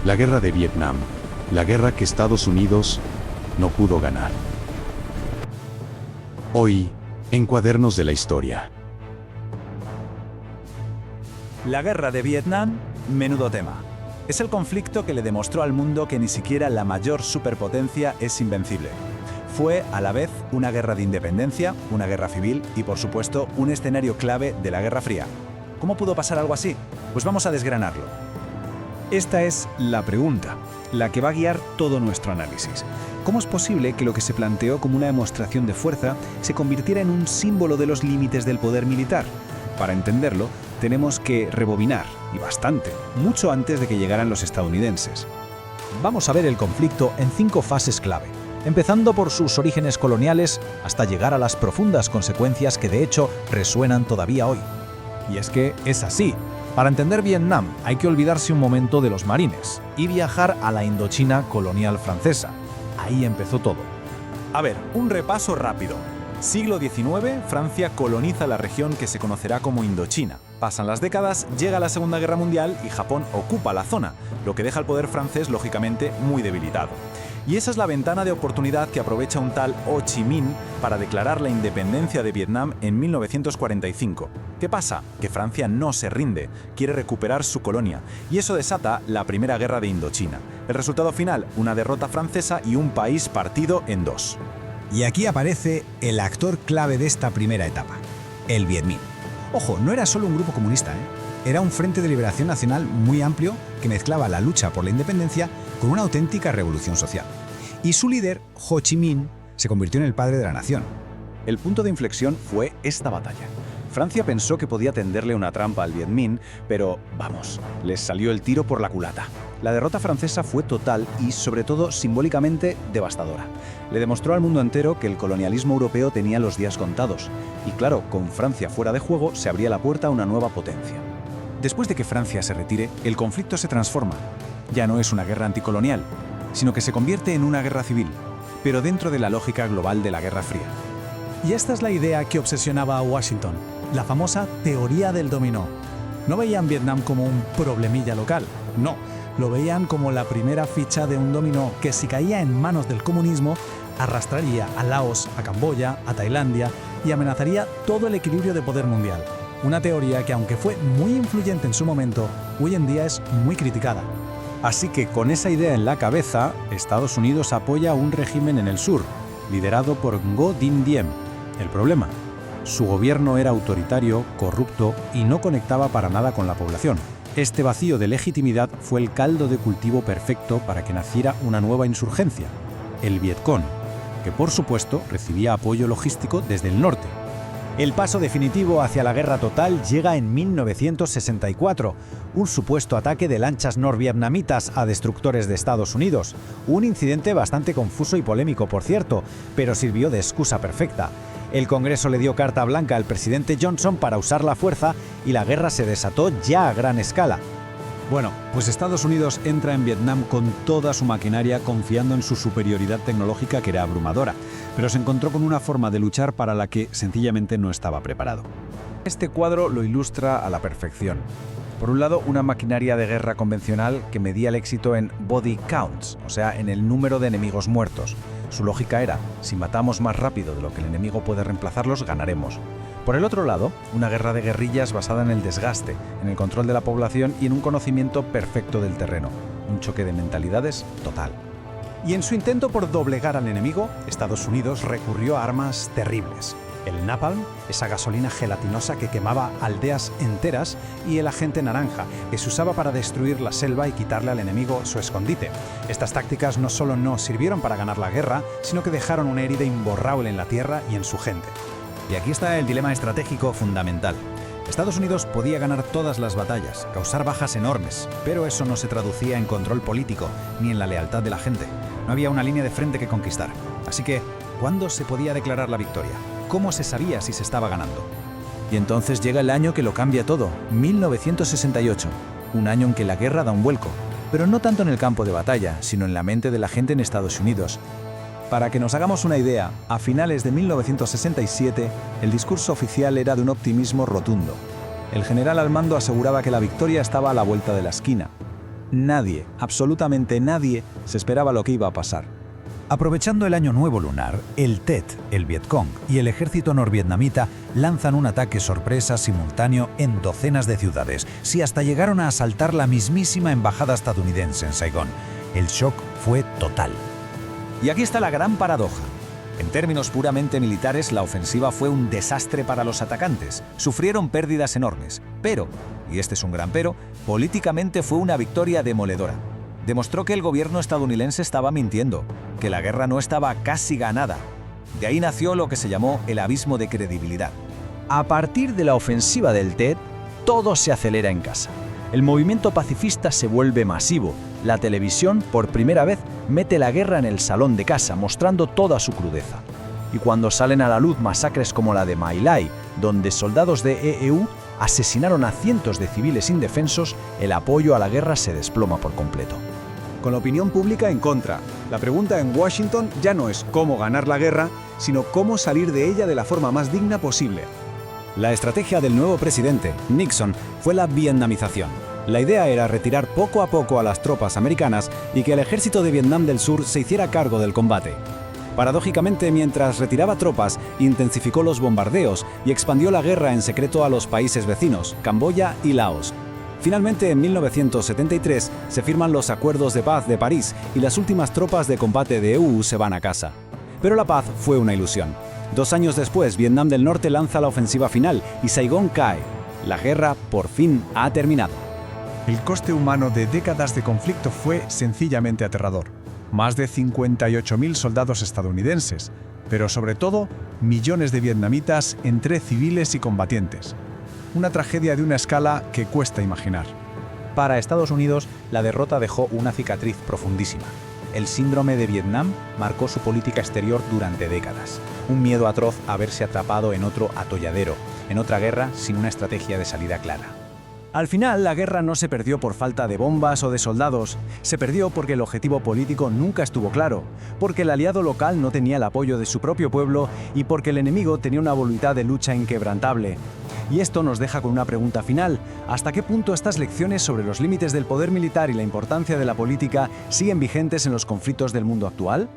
La guerra de Vietnam, la guerra que Estados Unidos no pudo ganar. Hoy, en Cuadernos de la Historia. La guerra de Vietnam, menudo tema. Es el conflicto que le demostró al mundo que ni siquiera la mayor superpotencia es invencible. Fue, a la vez, una guerra de independencia, una guerra civil y, por supuesto, un escenario clave de la Guerra Fría. ¿Cómo pudo pasar algo así? Pues vamos a desgranarlo. Esta es la pregunta, la que va a guiar todo nuestro análisis. ¿Cómo es posible que lo que se planteó como una demostración de fuerza se convirtiera en un símbolo de los límites del poder militar? Para entenderlo, tenemos que rebobinar, y bastante, mucho antes de que llegaran los estadounidenses. Vamos a ver el conflicto en 5 fases clave, empezando por sus orígenes coloniales hasta llegar a las profundas consecuencias que de hecho resuenan todavía hoy. Y es que es así. Para entender Vietnam hay que olvidarse un momento de los marines y viajar a la Indochina colonial francesa. Ahí empezó todo. A ver, un repaso rápido. Siglo XIX, Francia coloniza la región que se conocerá como Indochina. Pasan las décadas, llega la Segunda Guerra Mundial y Japón ocupa la zona, lo que deja al poder francés, lógicamente, muy debilitado. Y esa es la ventana de oportunidad que aprovecha un tal Ho Chi Minh para declarar la independencia de Vietnam en 1945. ¿Qué pasa? Que Francia no se rinde, quiere recuperar su colonia, y eso desata la Primera Guerra de Indochina. El resultado final, una derrota francesa y un país partido en dos. Y aquí aparece el actor clave de esta primera etapa, el Viet Minh. Ojo, no era solo un grupo comunista, Era un frente de liberación nacional muy amplio que mezclaba la lucha por la independencia con una auténtica revolución social. Y su líder, Ho Chi Minh, se convirtió en el padre de la nación. El punto de inflexión fue esta batalla. Francia pensó que podía tenderle una trampa al Viet Minh, pero, vamos, les salió el tiro por la culata. La derrota francesa fue total y, sobre todo, simbólicamente devastadora. Le demostró al mundo entero que el colonialismo europeo tenía los días contados. Y claro, con Francia fuera de juego, se abría la puerta a una nueva potencia. Después de que Francia se retire, el conflicto se transforma. Ya no es una guerra anticolonial, sino que se convierte en una guerra civil, pero dentro de la lógica global de la Guerra Fría. Y esta es la idea que obsesionaba a Washington, la famosa teoría del dominó. No veían Vietnam como un problemilla local, no, lo veían como la primera ficha de un dominó que, si caía en manos del comunismo, arrastraría a Laos, a Camboya, a Tailandia y amenazaría todo el equilibrio de poder mundial. Una teoría que, aunque fue muy influyente en su momento, hoy en día es muy criticada. Así que, con esa idea en la cabeza, Estados Unidos apoya un régimen en el sur, liderado por Ngo Dinh Diem. El problema: su gobierno era autoritario, corrupto y no conectaba para nada con la población. Este vacío de legitimidad fue el caldo de cultivo perfecto para que naciera una nueva insurgencia, el Vietcong, que por supuesto recibía apoyo logístico desde el norte. El paso definitivo hacia la guerra total llega en 1964, un supuesto ataque de lanchas norvietnamitas a destructores de Estados Unidos. Un incidente bastante confuso y polémico, por cierto, pero sirvió de excusa perfecta. El Congreso le dio carta blanca al presidente Johnson para usar la fuerza y la guerra se desató ya a gran escala. Bueno, pues Estados Unidos entra en Vietnam con toda su maquinaria, confiando en su superioridad tecnológica, que era abrumadora, pero se encontró con una forma de luchar para la que sencillamente no estaba preparado. Este cuadro lo ilustra a la perfección. Por un lado, una maquinaria de guerra convencional que medía el éxito en body counts, o sea, en el número de enemigos muertos. Su lógica era: si matamos más rápido de lo que el enemigo puede reemplazarlos, ganaremos. Por el otro lado, una guerra de guerrillas basada en el desgaste, en el control de la población y en un conocimiento perfecto del terreno. Un choque de mentalidades total. Y en su intento por doblegar al enemigo, Estados Unidos recurrió a armas terribles. El napalm, esa gasolina gelatinosa que quemaba aldeas enteras, y el agente naranja, que se usaba para destruir la selva y quitarle al enemigo su escondite. Estas tácticas no solo no sirvieron para ganar la guerra, sino que dejaron una herida imborrable en la tierra y en su gente. Y aquí está el dilema estratégico fundamental. Estados Unidos podía ganar todas las batallas, causar bajas enormes, pero eso no se traducía en control político, ni en la lealtad de la gente. No había una línea de frente que conquistar. Así que, ¿cuándo se podía declarar la victoria? ¿Cómo se sabía si se estaba ganando? Y entonces llega el año que lo cambia todo, 1968, un año en que la guerra da un vuelco, pero no tanto en el campo de batalla, sino en la mente de la gente en Estados Unidos. Para que nos hagamos una idea, a finales de 1967, el discurso oficial era de un optimismo rotundo. El general al mando aseguraba que la victoria estaba a la vuelta de la esquina. Nadie, absolutamente nadie, se esperaba lo que iba a pasar. Aprovechando el Año Nuevo lunar, el Tet, el Vietcong y el ejército norvietnamita lanzan un ataque sorpresa simultáneo en docenas de ciudades, si hasta llegaron a asaltar la mismísima embajada estadounidense en Saigón. El shock fue total. Y aquí está la gran paradoja. En términos puramente militares, la ofensiva fue un desastre para los atacantes. Sufrieron pérdidas enormes. Pero, y este es un gran pero, políticamente fue una victoria demoledora. Demostró que el gobierno estadounidense estaba mintiendo, que la guerra no estaba casi ganada. De ahí nació lo que se llamó el abismo de credibilidad. A partir de la ofensiva del Tet, todo se acelera en casa. El movimiento pacifista se vuelve masivo. La televisión, por primera vez, mete la guerra en el salón de casa, mostrando toda su crudeza. Y cuando salen a la luz masacres como la de My Lai, donde soldados de EEU asesinaron a cientos de civiles indefensos, el apoyo a la guerra se desploma por completo. Con la opinión pública en contra, la pregunta en Washington ya no es cómo ganar la guerra, sino cómo salir de ella de la forma más digna posible. La estrategia del nuevo presidente, Nixon, fue la vietnamización. La idea era retirar poco a poco a las tropas americanas y que el ejército de Vietnam del Sur se hiciera cargo del combate. Paradójicamente, mientras retiraba tropas, intensificó los bombardeos y expandió la guerra en secreto a los países vecinos, Camboya y Laos. Finalmente, en 1973, se firman los Acuerdos de Paz de París y las últimas tropas de combate de EU se van a casa. Pero la paz fue una ilusión. 2 años después, Vietnam del Norte lanza la ofensiva final y Saigón cae. La guerra, por fin, ha terminado. El coste humano de décadas de conflicto fue sencillamente aterrador. Más de 58.000 soldados estadounidenses, pero sobre todo, millones de vietnamitas entre civiles y combatientes. Una tragedia de una escala que cuesta imaginar. Para Estados Unidos, la derrota dejó una cicatriz profundísima. El síndrome de Vietnam marcó su política exterior durante décadas. Un miedo atroz a verse atrapado en otro atolladero, en otra guerra sin una estrategia de salida clara. Al final, la guerra no se perdió por falta de bombas o de soldados. Se perdió porque el objetivo político nunca estuvo claro, porque el aliado local no tenía el apoyo de su propio pueblo y porque el enemigo tenía una voluntad de lucha inquebrantable. Y esto nos deja con una pregunta final. ¿Hasta qué punto estas lecciones sobre los límites del poder militar y la importancia de la política siguen vigentes en los conflictos del mundo actual?